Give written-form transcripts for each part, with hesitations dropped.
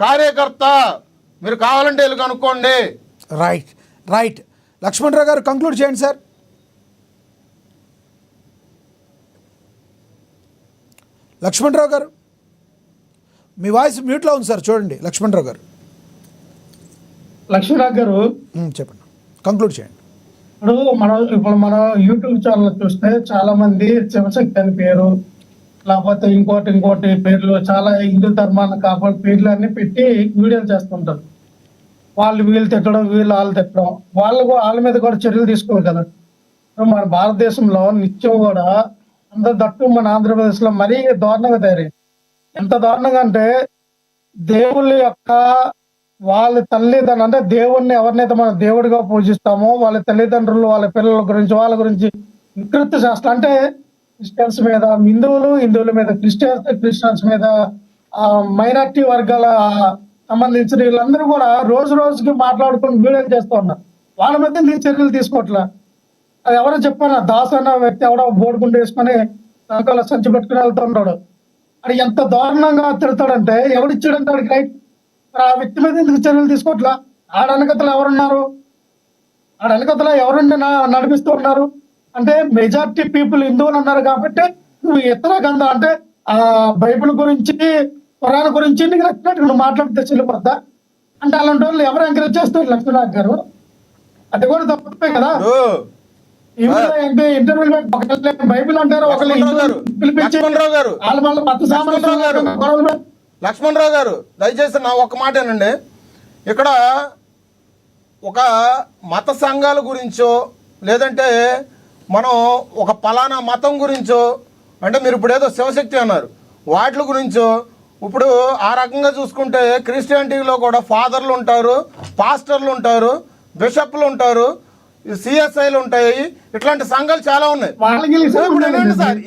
కార్యకర్త. మీరు కావాలంటే వెళ్ళి కనుక్కోండి. Right right. లక్ష్మణరావు గారు కంక్లూడ్ చేయండి సార్. లక్ష్మణరావు గారు మీ వాయిస్ మ్యూట్లో ఉంది సార్, చూడండి. లక్ష్మణరావు గారు చెప్పండి, కంక్లూడ్ చేయండి. ఇప్పుడు మన యూట్యూబ్ ఛానల్ చూస్తే చాలా మంది శివశక్తి అని పేరు, లేకపోతే ఇంకోటి పేర్లు, చాలా హిందూ ధర్మాన్ని కాపాడు పేర్లు అన్ని పెట్టి వీడియోలు చేస్తుంటారు. వీళ్ళు తిట్టడం, వాళ్ళు తిట్టడం, వాళ్ళ మీద కూడా చర్యలు తీసుకోవాలి కదా. మన భారతదేశంలో నిత్యం కూడా అందరు దట్టు మన ఆంధ్రప్రదేశ్ లో మరీ దారుణంగా తయారైంది. ఎంత దారుణంగా అంటే దేవుళ్ళ యొక్క వాళ్ళ తల్లిదండ్రులు, అంటే దేవుణ్ణి ఎవరినైతే మనం దేవుడిగా పూజిస్తామో వాళ్ళ తల్లిదండ్రులు, వాళ్ళ పిల్లల గురించి, వాళ్ళ గురించి వికృత శాస్త్రం, అంటే క్రిస్టియన్స్ మీద హిందువుల మీద క్రిస్టియన్స్ మీద మైనార్టీ వర్గాల సంబంధించిన వీళ్ళందరూ కూడా రోజు రోజుకి మాట్లాడుకుని వీడియోలు చేస్తూ ఉన్నారు. వాళ్ళ మధ్య చర్యలు తీసుకోవట్లే. అది ఎవరో చెప్పాను, దాస్ అన్న వ్యక్తి ఎవడో బోర్డుకుంటూ వేసుకొని వెనకాల సంచి పెట్టుకుని వెళ్తుంటాడు. అది ఎంత దారుణంగా తిడతాడంటే, ఎవడిచ్చాడంటే వాడికి రైట్. ఆ వ్యక్తి మీద ఎందుకు చర్యలు తీసుకోవట్లా? ఆడనకతలు ఎవరున్నారు? ఎవరుండి నడిపిస్తూ ఉన్నారు? అంటే మెజార్టీ పీపుల్ హిందువులు ఉన్నారు కాబట్టి నువ్వు ఇతర గంధ అంటే ఆ బైబిల్ గురించి, పురాణ గురించి నీకు నచ్చినట్టు నువ్వు మాట్లాడితే చెల్లిపోద్దా? అంటే అలాంటి వాళ్ళు ఎవరు ఎంకరేజ్ చేస్తారు? లక్ష్మీనాథ్ గారు, అది కూడా తప్పే కదా. ఇంటర్వ్యూ బైబిల్ అంటారు, లక్ష్మణరావు గారు దయచేసి నా ఒక్క మాట ఏనండి. ఇక్కడ ఒక మత సంఘాల గురించో లేదంటే మనం ఒక పలానా మతం గురించో, అంటే మీరు ఇప్పుడు ఏదో శివశక్తి అన్నారు, వాటి గురించో, ఇప్పుడు ఆ రకంగా చూసుకుంటే క్రిస్టియానిటీలో కూడా ఫాదర్లు ఉంటారు, పాస్టర్లు ఉంటారు, బిషప్లు ఉంటారు, సిఎస్ఐలు ఉంటాయి, ఇట్లాంటి సంఘాలు చాలా ఉన్నాయి.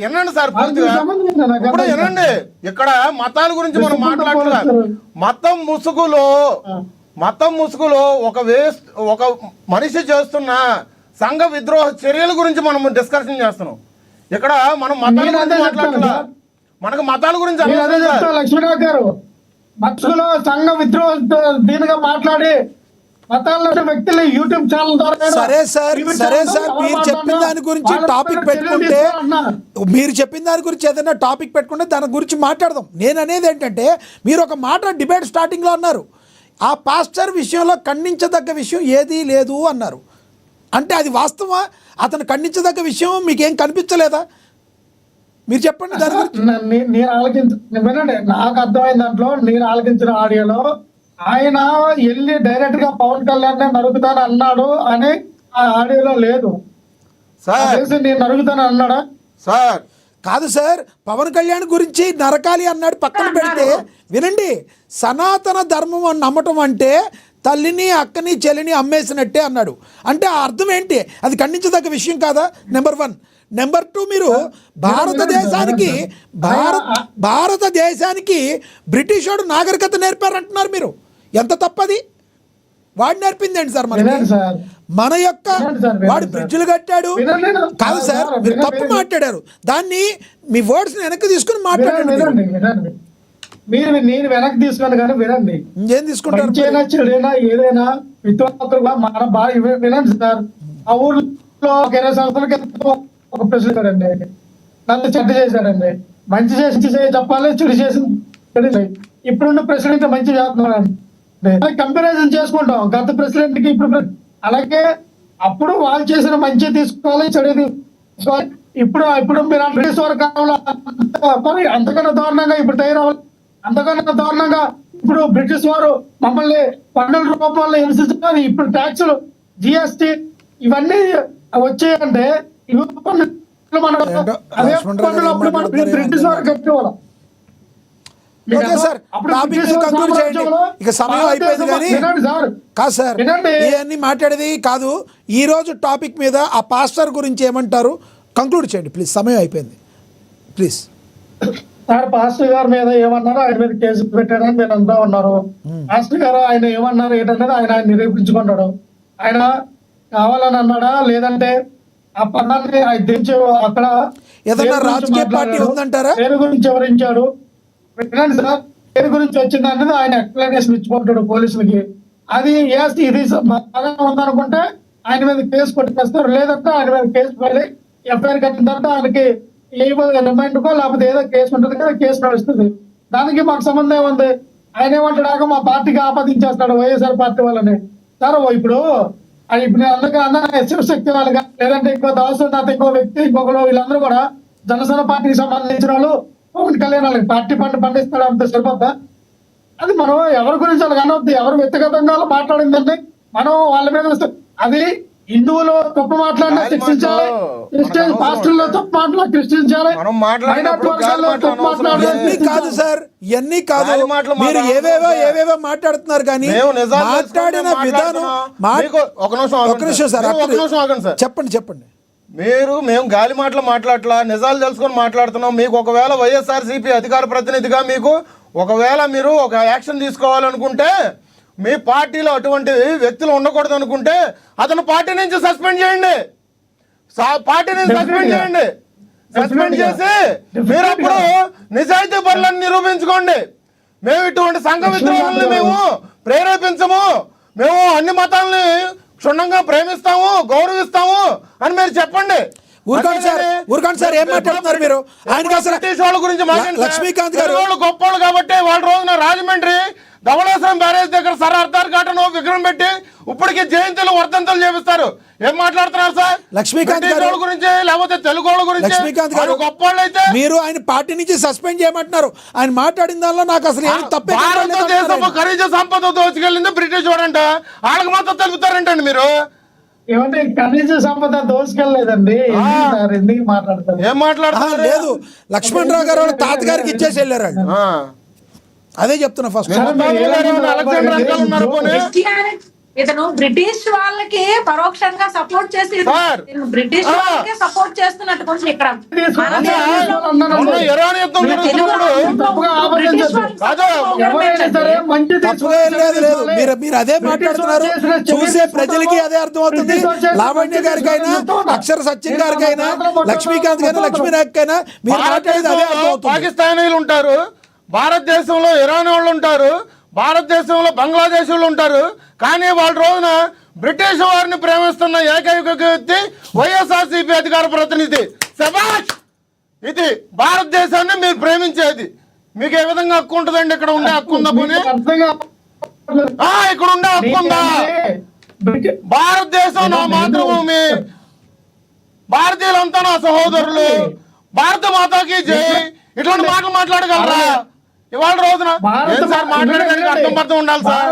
వినండి సార్ పూర్తిగా. ఇప్పుడు వినండి, ఇక్కడ మతాల గురించి మనం మాట్లాడలేదు. మతం ముసుగులో ఒక మనిషి చేస్తున్న సంఘ విద్రోహ చర్యల గురించి మనం డిస్కషన్ చేస్తున్నాం. ఇక్కడ మనం మతాల గురించి మాట్లాడలేదు. మనకు మతాల గురించి లక్ష్మీనాథ్ గారు మత్స్సులో సంఘ విద్రోహ దీనిగా మాట్లాడి వ్యక్తులు యూట్యూబ్ ఛానల్ ద్వారా సరే సార్ మీరు చెప్పిన దాని గురించి టాపిక్ పెట్టుకుంటే, ఏదైనా టాపిక్ పెట్టుకుంటే దాని గురించి మాట్లాడదాం. నేను అనేది ఏంటంటే, మీరు ఒక మాట డిబేట్ స్టార్టింగ్లో అన్నారు, ఆ పాస్టర్ విషయంలో ఖండించదగ్గ విషయం ఏదీ లేదు అన్నారు. అంటే అది వాస్తవా? అతను ఖండించదగ్గ విషయం మీకేం కనిపించలేదా? మీరు చెప్పండి దాని గురించి. వినండి, నాకు అర్థమైన దాంట్లో నేను ఆలోచించిన ఆడియోలో ఆయన వెళ్ళి డైరెక్ట్ గా పవన్ కళ్యాణ్ నరుగుతాను అన్నాడు అని ఆ ఆడియోలో లేదు. నేను నరుగుతాను అన్నాడా? సార్ కాదు సార్, పవన్ కళ్యాణ్ గురించి నరకాలి అన్నాడు పక్కన పెడితే, వినండి, సనాతన ధర్మం అని నమ్మటం అంటే తల్లిని, అక్కని, చెల్లిని అమ్మేసినట్టే అన్నాడు. అంటే ఆ అర్థం ఏంటి? అది ఖండించదగ్గ విషయం కాదా? నెంబర్ 1. నెంబర్ 2, మీరు భారతదేశానికి బ్రిటిష్ వాడు నాగరికత నేర్పారంటున్నారు. మీరు ఎంత తప్పది? వాడు నేర్పిందేంటి సార్ మన యొక్క వాడు బ్రిడ్జ్లు కట్టాడు కాదు సార్, మీరు తప్పు మాట్లాడారు. దాన్ని మీ వర్డ్స్ వెనక్కి తీసుకుని మాట్లాడండి. నేను వెనక్కి తీసుకుని కానీ వినండి, ఏం తీసుకుంటారు? చెడైనా ఏదైనా మన బాగా వినండి సార్. ఆ ఊర్లో 20 సంవత్సరాల క్రితం ఒక ప్రెసిడెంట్ అండి, నన్ను చెడ్డ చేశాడండి. మంచి చేసి చెప్పాలి, చెడు చేసి ఇప్పుడున్న ప్రెసిడెంట్ మంచి చేస్తున్నాడు. కంపారిజన్ చేసుకుంటాం గత ప్రెసిడెంట్ కి ఇప్పుడు. అలాగే అప్పుడు వాళ్ళు చేసిన మంచి తీసుకోవాలి, చెడు తీసుకోవాలి. ఇప్పుడు మీరు బ్రిటిష్ వారి కాలంలో అంతకన్నా దారుణంగా ఇప్పుడు తయారవ్వాలి. అంతకన్నా దారుణంగా ఇప్పుడు బ్రిటిష్ వారు మమ్మల్ని పన్నుల రూపంలో హింసించారు. ఇప్పుడు ట్యాక్సులు, జిఎస్టి ఇవన్నీ వచ్చాయంటే బ్రిటిష్ వారు కట్టేవాళ్ళం. ఇక సమయం అయిపోయింది కానీ కాదు సార్, ఇవన్నీ మాట్లాడేది కాదు. ఈ రోజు టాపిక్ మీద ఆ పాస్టర్ గురించి ఏమంటారు? కంక్లూడ్ చేయండి ప్లీజ్, సమయం అయిపోయింది ప్లీజ్. సార్ పాస్టర్ గారి మీద ఏమన్నారు? ఆయన మీద కేసు పెట్టారని మీరు అంతా ఉన్నారు. పాస్టర్ గారు ఆయన ఏమన్నారు ఏంటంటే ఆయన నిరూపించుకున్నాడు. ఆయన కావాలని అన్నాడా లేదంటే ఆ పదాన్ని ఆయన దించి అక్కడ ఏదైనా రాజకీయ పార్టీ ఉందంటారా? పేరు గురించి వివరించాడు. వినండి సార్, దేని గురించి వచ్చింది అనేది ఆయన ఎక్స్ప్లెనేషన్ ఇచ్చిపోతాడు పోలీసులకి. అది వేసి ఇది బాగా ఉందనుకుంటే ఆయన మీద కేసు కొట్టుకేస్తారు, లేదంటే ఆయన మీద కేసు పడి ఎఫ్ఐఆర్ కట్టిన తర్వాత ఆయనకి ఏ రిమైండ్కో లేకపోతే ఏదో కేసు ఉంటుంది కదా, కేసు నడుస్తుంది. దానికి మాకు సంబంధం ఏముంది? ఆయన ఏమంటాడాక మా పార్టీకి ఆపాదించేస్తాడు వైఎస్ఆర్ పార్టీ వాళ్ళని. సార్ ఇప్పుడు అది ఇప్పుడు నేను అందుకే అన్న శివశక్తి వాళ్ళగా లేదంటే ఇంకో దావసనాథ్ ఇంకో వ్యక్తి ఇంకొకరు వీళ్ళందరూ కూడా జనసేన పార్టీకి సంబంధించిన వాళ్ళు పవన్ కళ్యాణ్ వాళ్ళకి పార్టీ పండిస్తాడు అంత సరిపోద్దా? అది మనం ఎవరి గురించి వాళ్ళకి అనవద్దు, ఎవరు వ్యక్తిగతంగా వాళ్ళు మాట్లాడిందంటే మనం వాళ్ళ మీద అది హిందువులు తప్పు మాట్లాడినా శిక్షించాలి, క్రిస్టియన్ పాస్టర్లో తప్పు మాట్లాడి శిక్షించాలి, మైనారిటీ వర్గాల్లో తప్పు మాట్లాడాలి. ఇవన్నీ కాదు సార్, ఇవన్నీ కాదు. మీరు ఏవేవో మాట్లాడుతున్నారు కానీ మాట్లాడిన విధానం ఒక నిమిషం సార్, చెప్పండి. మేము గాలి మాటలు మాట్లాడట్లా, నిజాలు తెలుసుకొని మాట్లాడుతున్నాం. మీకు ఒకవేళ వైఎస్ఆర్సీపీ అధికార ప్రతినిధిగా మీకు ఒకవేళ మీరు ఒక యాక్షన్ తీసుకోవాలనుకుంటే, మీ పార్టీలో అటువంటి వ్యక్తులు ఉండకూడదు అనుకుంటే అతను పార్టీ నుంచి సస్పెండ్ చేయండి, సస్పెండ్ చేసి మీరు అప్పుడు నిజాయితీ పనులను నిరూపించుకోండి. మేము ఇటువంటి సంఘ విద్రోహాలని మేము ప్రేరేపించము, మేము అన్ని మతాలని క్షుణ్ణంగా ప్రేమిస్తాము, గౌరవిస్తాము అని మీరు చెప్పండి. ఊరుకోండి సార్, ఏం మాట్లాడుతున్నారు మీరు? ఆయన బ్రిటిష్ వాళ్ళ గురించి లక్ష్మీకాంత్ గారు వాళ్ళు గొప్పవాళ్ళు కాబట్టి వాళ్ళ రోజున రాజమండ్రి ధవళేశ్వరం బ్యారేజ్ దగ్గర సర్ అర్ధార్ ఘాటను విగ్రహం పెట్టి ఇప్పటికి జయంతులు వర్ధంతులు చేపిస్తారు. ఏం మాట్లాడుతున్నారు సార్? లక్ష్మీకాంత్ గారి గురించి లేకపోతే తెలుగు వాళ్ళ గురించి? లక్ష్మీకాంత్ గారు గొప్పవాళ్ళు అయితే మీరు ఆయన పార్టీ నుంచి సస్పెండ్ చేయమంటున్నారు. ఆయన మాట్లాడిన దానిలో నాకు అసలు ఏమి తప్పే. భారతదేశపు ఖనిజ సంపద దోచుకెళ్ళింది బ్రిటిష్ వాడంట, వాళ్ళకి మాత్రం తెలుపుతారంటండి మీరు. ఏమంటే ఖనిజ సంపద దోచుకెళ్ళలేదండి, ఎందుకు మాట్లాడతారు? ఏం మాట్లాడతారు? లేదు, లక్ష్మణ్ రావు గారు వాళ్ళ తాతగారికి ఇచ్చేసి వెళ్ళారు. అదే చెప్తున్నా ఫస్ట్. ఇతను బ్రిటిష్ వాళ్ళకి పరోక్షంగా సపోర్ట్ చేసి బ్రిటిష్ వాళ్ళకి సపోర్ట్ చేస్తున్నట్టు కొంచెం ఇక్కడ మీరు అదే మాట్లాడుతున్నారు. చూసే ప్రజలకి అదే అర్థమవుతుంది. లావణ్య గారికైనా, అక్షర సత్యం గారికైనా, లక్ష్మీకాంత్ గారినా, లక్ష్మీనాయకైనా మీరు మాట్లాడేది అదే అర్థమవుతుంది. పాకిస్తానీలు ఉంటారు, భారతదేశంలో ఇరాన్ వాళ్ళు ఉంటారు, భారతదేశంలో బంగ్లాదేశ్ వాళ్ళు ఉంటారు, కానీ వాళ్ళ రోజున బ్రిటిష్ వారిని ప్రేమిస్తున్న ఏకైక వ్యక్తి వైఎస్ఆర్సీపీ అధికార ప్రతినిధి. శభాష్! ఇది భారతదేశాన్ని మీరు ప్రేమించేది. మీకు ఏ విధంగా హక్కు ఉంటుందండి? ఇక్కడ ఉండే హక్కు ఉందా? పోనీ ఇక్కడ ఉండే హక్కు ఉందా? భారతదేశం నా మాతృభూమి, భారతీయులంతా నా సహోదరులు, భారత మాతాకి జై. ఇట్లాంటి మాటలు మాట్లాడగలరా ఇవాళ రోజున? మాట్లాడడానికి అర్థం అర్థం ఉండాలి సార్.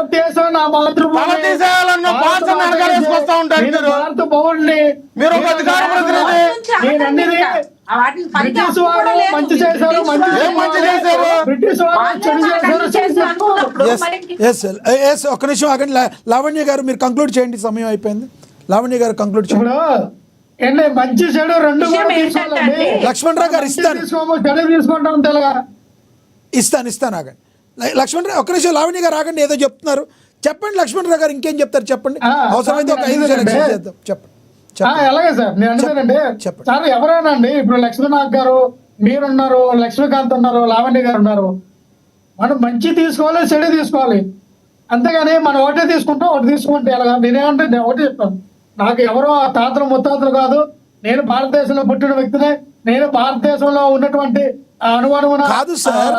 తీసేయాలన్న భాషను వెనకాలేసుకొస్తా ఉంటారు మీరు. ఒక అధికార ప్రతినిధి ఒక్క నిమిషం ఆగండి. లావణ్య గారు మీరు కంక్లూడ్ చేయండి, సమయం అయిపోయింది. లావణ్య గారు కంక్లూడ్ చేయండి. మంచి చెడు రెండు లక్ష్మణ్ రావు గారు ఇస్తాను ఆగండి. లక్ష్మణ్ రావు ఒక్క నిమిషం. లావణ్య గారు ఆగండి, ఏదో చెప్తున్నారు చెప్పండి. లక్ష్మణ్ రావు గారు ఇంకేం చెప్తారు చెప్పండి. అవసరమైతే ఒక 5 నిమిషాలు చేద్దాం. చెప్పండి. అలాగే సార్, నేను అంటానండి సార్, ఎవరైనా అండి ఇప్పుడు లక్ష్మీనాథ్ గారు మీరున్నారు, లక్ష్మీకాంత్ ఉన్నారు, లావణ్య గారు ఉన్నారు. మనం మంచి తీసుకోవాలి, చెడు తీసుకోవాలి, అంతేగాని మనం ఒకటే తీసుకుంటాం, ఒకటి తీసుకుంటే ఎలాగా? నేనేమంటే నేను ఒకటి చెప్తాను, నాకు ఎవరో తాతలు ముత్తాతలు కాదు, నేను భారతదేశంలో పుట్టిన వ్యక్తినే, నేను భారతదేశంలో ఉన్నటువంటి కాదు సార్,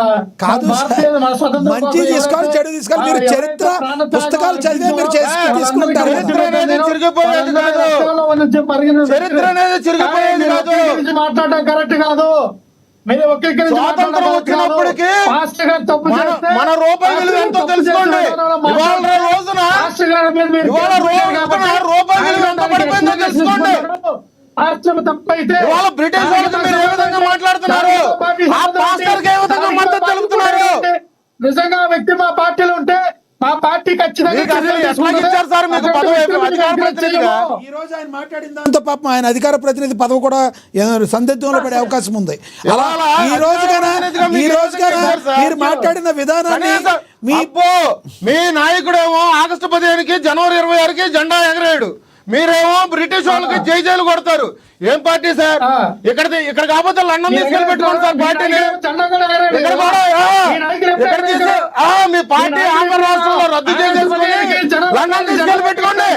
మంచి తీసుకోవాలి, చెడు తీసుకోవాలి. మీరు చరిత్ర పుస్తకాలు చదివే మీరు తీసుకుంటారు. మాట్లాడడం కరెక్ట్ కాదు. మీరు స్వాతంత్రం వచ్చినప్పటికీ మన రూపాయి విలువ ఎంతో తెలుసుకోండి. ఇవాళ రోజున రూపాయి విలువ ఎంత పడిపోయిందో తెలుసుకోండి. తప్పైతే బ్రిటిష్ వాళ్ళకి మీరు ఏ విధంగా మాట్లాడుతున్నారు? మద్దతు తెలుపుతున్నారు. నిజంగా వ్యక్తి మా పార్టీలో ఉంటే మా పార్టీ ఖచ్చితంగా ఈ రోజు ఆయన మాట్లాడిన దాంతో పాపం ఆయన అధికార ప్రతినిధి పదవి కూడా సందిగ్ధంలో పడే అవకాశం ఉంది. అలా ఈ రోజుగా మీరు మాట్లాడిన విధానాన్ని మీ నాయకుడేమో ఆగస్టు 15కి జనవరి 26కి జెండా ఎగరేయడు, మీరేమో బ్రిటిష్ వాళ్ళకి జైలు కొడతారు. ఏం పార్టీ సార్? ఇక్కడ కాకపోతే లండన్ తీసుకెళ్ళి పెట్టుకోండి సార్ పార్టీని. ఇక్కడ కూడా మీ పార్టీ ఆంధ్ర రాష్ట్రంలో రద్దు చేసేసుకుని లండన్ తీసుకెళ్ళి పెట్టుకోండి.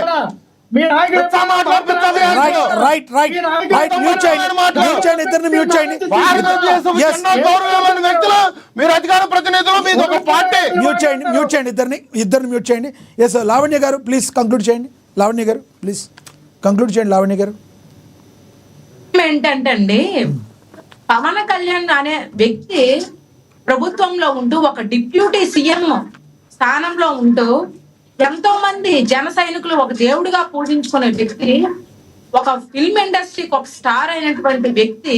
గౌరవం వ్యక్తులు మీరు అధికార ప్రతినిధులు, మీది ఒక పార్టీ. మ్యూట్ చేయండి ఇద్దరిని మ్యూట్ చేయండి. ఎస్ లావణ్య గారు ప్లీజ్ కంక్లూడ్ చేయండి. లావణ్య గారు ప్లీజ్ కంక్లూడ్ చేయండి. లావణ్య గారు ఏంటంటే అండి, పవన్ కళ్యాణ్ అనే వ్యక్తి ప్రభుత్వంలో ఉంటూ ఒక డిప్యూటీ సీఎం స్థానంలో ఉంటూ ఎంతో మంది జన సైనికులు ఒక దేవుడిగా పూజించుకునే వ్యక్తి, ఒక ఫిల్మ్ ఇండస్ట్రీకి ఒక స్టార్ అయినటువంటి వ్యక్తి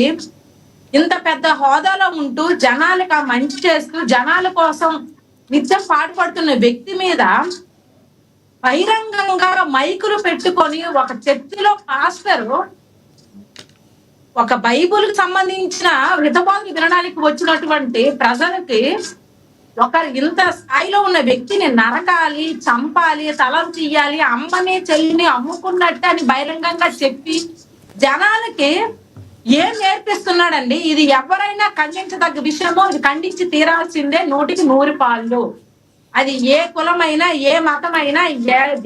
ఇంత పెద్ద హోదాలో ఉంటూ జనాలకు ఆ మంచి చేస్తూ జనాల కోసం నిత్యం పాటుపడుతున్న వ్యక్తి మీద బహిరంగంగా మైకులు పెట్టుకొని ఒక చర్చిలో పాస్టర్ ఒక బైబుల్ కి సంబంధించిన హితబోధలు వినడానికి వచ్చినటువంటి ప్రజలకి ఒక ఇంత స్థాయిలో ఉన్న వ్యక్తిని నరకాలి, చంపాలి, తలలు తీయాలి, అమ్మని చెల్లిని అమ్ముకున్నట్టు అని బహిరంగంగా చెప్పి జనాలకి ఏం నేర్పిస్తున్నాడండి? ఇది ఎవరైనా ఖండించదగ్గ విషయమో, ఇది ఖండించి తీరాల్సిందే 100కి 100 అది ఏ కులమైనా ఏ మతమైనా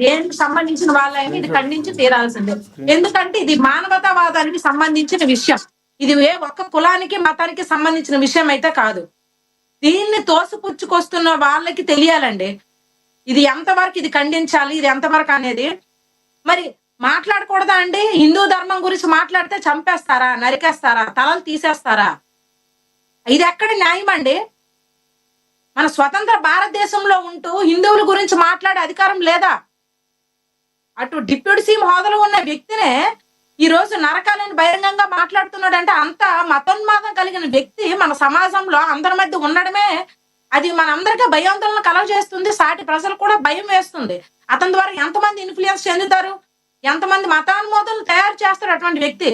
దేనికి సంబంధించిన వాళ్ళైనా ఇది ఖండించి తీరాల్సిందే. ఎందుకంటే ఇది మానవతావాదానికి సంబంధించిన విషయం. ఇది ఏ ఒక్క కులానికి మతానికి సంబంధించిన విషయం అయితే కాదు. దీన్ని తోసిపుచ్చుకొస్తున్న వాళ్ళకి తెలియాలండి ఇది ఎంతవరకు ఇది ఖండించాలి, ఇది ఎంతవరకు అనేది. మరి మాట్లాడకూడదా అండి? హిందూ ధర్మం గురించి మాట్లాడితే చంపేస్తారా, నరికేస్తారా, తలలు తీసేస్తారా? ఇది ఎక్కడ న్యాయం అండి? మన స్వతంత్ర భారతదేశంలో ఉంటూ హిందువుల గురించి మాట్లాడే అధికారం లేదా? అటు డిప్యూటీ సీఎం హోదాలో ఉన్న వ్యక్తినే ఈ రోజు నరకాలని బహిరంగంగా మాట్లాడుతున్నాడు అంటే అంత మతోన్మాదం కలిగిన వ్యక్తి మన సమాజంలో అందరి మధ్య ఉండడమే అది మనందరికీ భయాందోళన కలగజేస్తుంది. సాటి ప్రజలు కూడా భయం వేస్తుంది. అతని ద్వారా ఎంతమంది ఇన్ఫ్లుయెన్స్ చెందుతారు, ఎంతమంది మతానుమోదనలు తయారు చేస్తారు అటువంటి వ్యక్తి.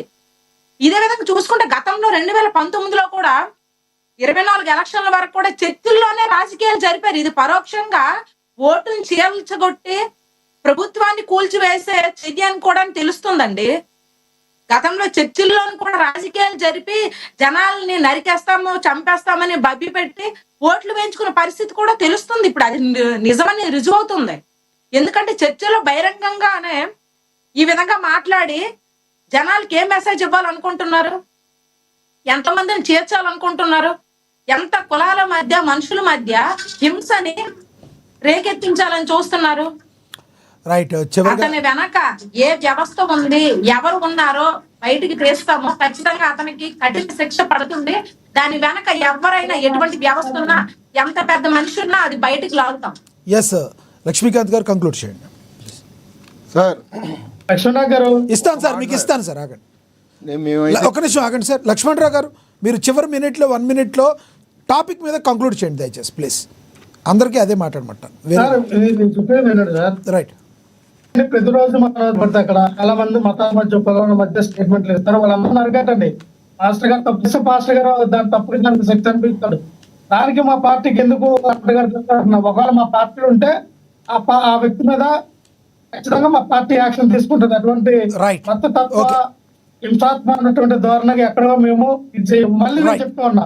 ఇదే విధంగా చూసుకుంటే గతంలో 2019లో కూడా 24 ఎలక్షన్ల వరకు కూడా చర్చిల్లోనే రాజకీయాలు జరిపారు. ఇది పరోక్షంగా ఓటును చీల్చగొట్టి ప్రభుత్వాన్ని కూల్చివేసే చర్య అని కూడా తెలుస్తుందండి. గతంలో చర్చిల్లోని కూడా రాజకీయాలు జరిపి జనాల్ని నరికేస్తాము, చంపేస్తామని బబ్బి పెట్టి ఓట్లు వేయించుకున్న పరిస్థితి కూడా తెలుస్తుంది. ఇప్పుడు అది నిజమని రుజువు అవుతుంది. ఎందుకంటే చర్చిలో బహిరంగంగానే ఈ విధంగా మాట్లాడి జనాలకి ఏం మెసేజ్ ఇవ్వాలనుకుంటున్నారు, ఎంతమందిని చేర్చాలనుకుంటున్నారు, ఎంత కులాల మధ్య మనుషుల మధ్య హింసని రేకెత్తించాలని చూస్తున్నారు. రైట్. అతని వెనక ఏ వ్యవస్థ ఉంది, ఎవరు ఉన్నారో బయటికి తీస్తామో ఖచ్చితంగా అతనికి కఠిన శిక్ష పడుతుంది. దాని వెనక ఎవరైనా ఎటువంటి వ్యవస్థ ఉన్నా ఎంత పెద్ద మనిషి ఉన్నా అది బయటికి లాగుతాం. ఎస్ లక్ష్మీకాంత్ గారు కంక్లూడ్ చేయండి సార్. లక్ష్మణరావు గారు ఇస్తాను సార్, మీకు ఇస్తాను సార్. ఆగండి ఒక నిమిషం ఆగండి సార్. లక్ష్మణరావు గారు మీరు చివరి మినిట్లో 1 minute టాపిక్ మీద కంక్లూడ్ చేయండి దయచేసి ప్లీజ్. అందరికీ అదే మాట్లాడమంటాను. రైట్. ప్రతిరోజు పడితే అక్కడ చాలా మంది మతాల మధ్య కులాల మధ్య స్టేట్మెంట్లు ఇస్తారు. వాళ్ళందరూ అడగటండి మాస్టర్ గారు తప్పిస్తే పాస్టర్ గారు దాని తప్పుకి దానికి శక్తి అనిపిస్తాడు. దానికి మా పార్టీకి ఎందుకు అడ్డగడుతున్నారు? ఒకవేళ మా పార్టీ ఉంటే ఆ వ్యక్తి మీద ఖచ్చితంగా మా పార్టీ యాక్షన్ తీసుకుంటుంది. అటువంటి మత తత్వ హింసాత్మ అన్నటువంటి ధోరణికి ఎక్కడో మేము ఇది చేయం. మళ్ళీ నేను చెప్తూ ఉన్నా,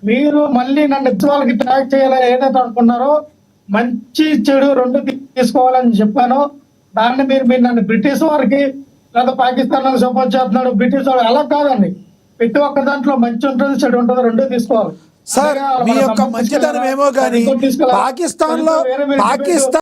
మీరు మళ్ళీ నన్ను ఇచ్చి వాళ్ళకి ట్రాక్ చేయాలని ఏదైతే అనుకున్నారో మంచి చెడు 2 తీసుకోవాలని చెప్పాను. దాన్ని మీరు నన్ను బ్రిటిష్ వారికి లేదా పాకిస్తాన్ సపోర్ట్ చేస్తున్నాడు బ్రిటిష్ వారు అలా కాదండి. ప్రతి ఒక్క దాంట్లో మంచి ఉంటుంది, చెడు ఉంటుంది, 2 తీసుకోవాలి సార్. మీ యొక్క మంచితనం ఏమో కానీ పాకిస్తాన్